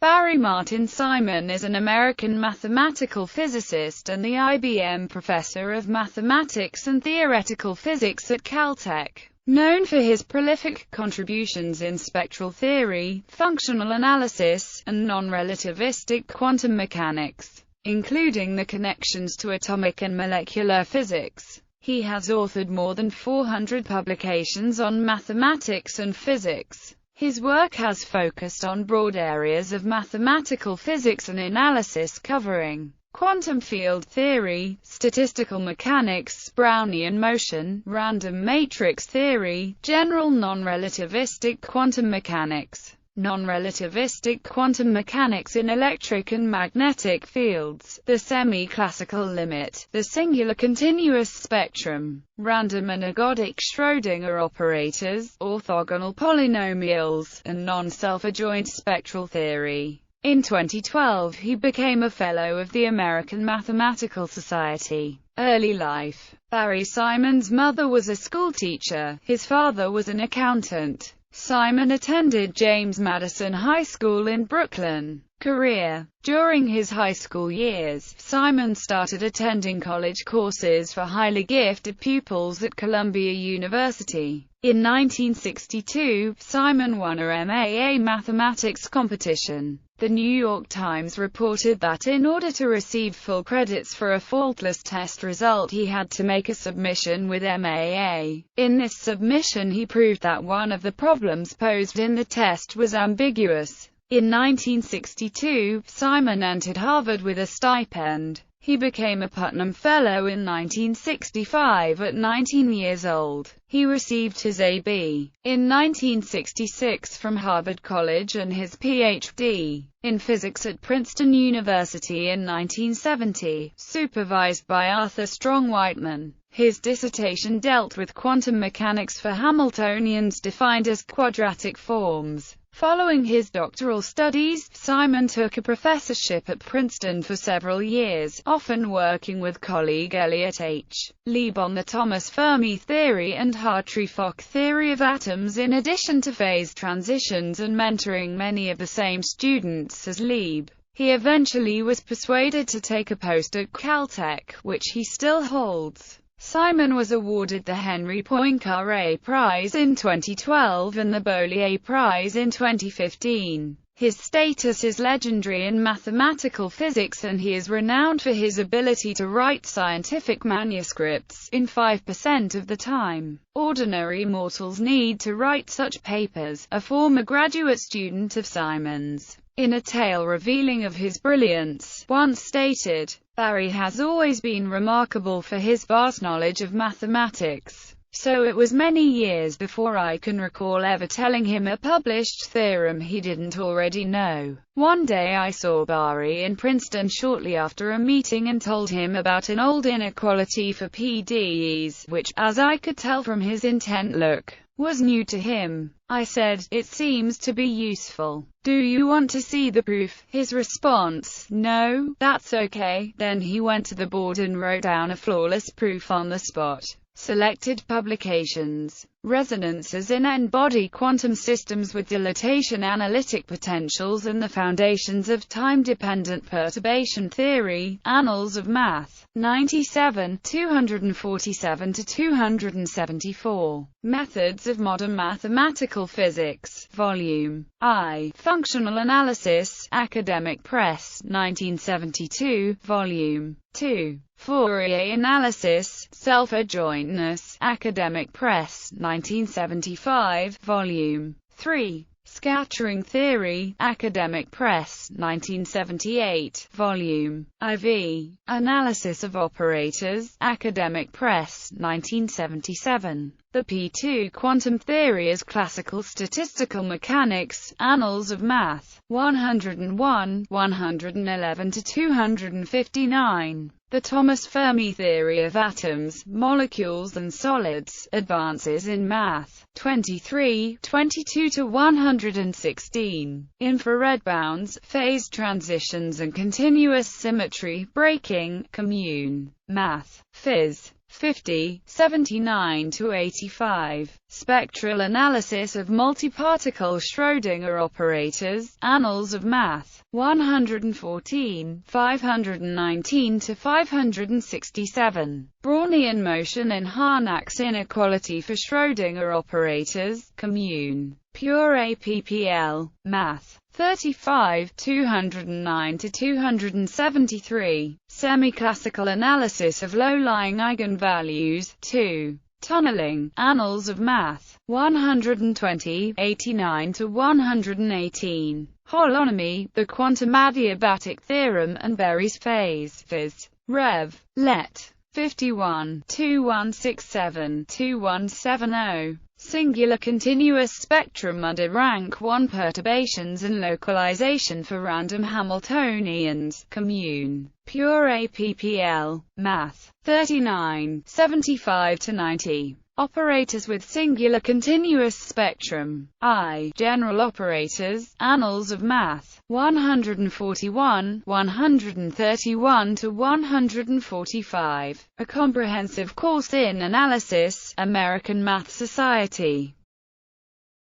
Barry Martin Simon is an American mathematical physicist and the IBM Professor of Mathematics and Theoretical Physics at Caltech. Known for his prolific contributions in spectral theory, functional analysis, and nonrelativistic quantum mechanics, including the connections to atomic and molecular physics. He has authored more than 400 publications on mathematics and physics. His work has focused on broad areas of mathematical physics and analysis covering quantum field theory, statistical mechanics, Brownian motion, random matrix theory, general nonrelativistic quantum mechanics, non-relativistic quantum mechanics in electric and magnetic fields, the semi-classical limit, the singular continuous spectrum, random and ergodic Schrödinger operators, orthogonal polynomials, and non-self-adjoint spectral theory. In 2012 he became a Fellow of the American Mathematical Society. Early life. Barry Simon's mother was a schoolteacher, his father was an accountant. Simon attended James Madison High School in Brooklyn. Career. During his high school years, Simon started attending college courses for highly gifted pupils at Columbia University. In 1962, Simon won a MAA mathematics competition. The New York Times reported that in order to receive full credits for a faultless test result he had to make a submission with MAA. In this submission he proved that one of the problems posed in the test was ambiguous. In 1962, Simon entered Harvard with a stipend. He became a Putnam Fellow in 1965 at 19 years old. He received his A.B. in 1966 from Harvard College and his Ph.D. in physics at Princeton University in 1970, supervised by Arthur Strong Whiteman. His dissertation dealt with quantum mechanics for Hamiltonians defined as quadratic forms. Following his doctoral studies, Simon took a professorship at Princeton for several years, often working with colleague Elliot H. Leib on the Thomas Fermi theory and Hartree-Fock theory of atoms in addition to phase transitions and mentoring many of the same students as Leib. He eventually was persuaded to take a post at Caltech, which he still holds. Simon was awarded the Henry Poincaré Prize in 2012 and the Bollier Prize in 2015. His status is legendary in mathematical physics and he is renowned for his ability to write scientific manuscripts in 5% of the time. Ordinary mortals need to write such papers, a former graduate student of Simon's, in a tale revealing of his brilliance, once stated. Barry has always been remarkable for his vast knowledge of mathematics, so it was many years before I can recall ever telling him a published theorem he didn't already know. One day I saw Barry in Princeton shortly after a meeting and told him about an old inequality for PDEs, which, as I could tell from his intent look, was new to him. I said, "It seems to be useful. Do you want to see the proof?" His response, "No, that's okay." Then he went to the board and wrote down a flawless proof on the spot. Selected publications: Resonances in N-body Quantum Systems with Dilatation Analytic Potentials and the Foundations of Time-Dependent Perturbation Theory, Annals of Math, 97, 247–274. Methods of Modern Mathematical Physics, Volume I. Functional Analysis, Academic Press, 1972, Volume 2. Fourier Analysis, Self-Adjointness, Academic Press, 1975, Volume 3. Scattering Theory, Academic Press, 1978, Volume IV. Analysis of Operators, Academic Press, 1977. The P2 Quantum Theory as Classical Statistical Mechanics, Annals of Math, 101, 111–259. The Thomas Fermi Theory of Atoms, Molecules and Solids, Advances in Math, 23, 22–116. Infrared Bounds, Phase Transitions and Continuous Symmetry, Breaking, Commune, Math, Phys. 50, 79–85. Spectral analysis of multiparticle Schrödinger operators, Annals of Math, 114, 519–567. Brownian motion in Harnack's inequality for Schrödinger operators, Commune. Pure APPL, Math. 35, 209–273. Semi-classical analysis of low-lying eigenvalues, 2. Tunneling, Annals of Math, 120, 89–118. Holonomy, the quantum adiabatic theorem and Berry's phase, Phys. Rev. Let. 51, 2167–2170. Singular continuous spectrum under rank 1 perturbations and localization for random Hamiltonians, Commune. Pure APPL, Math. 39, 75–90. Operators with singular continuous spectrum, I. General operators, Annals of Math, 141, 131–145. A comprehensive course in analysis, American Math Society.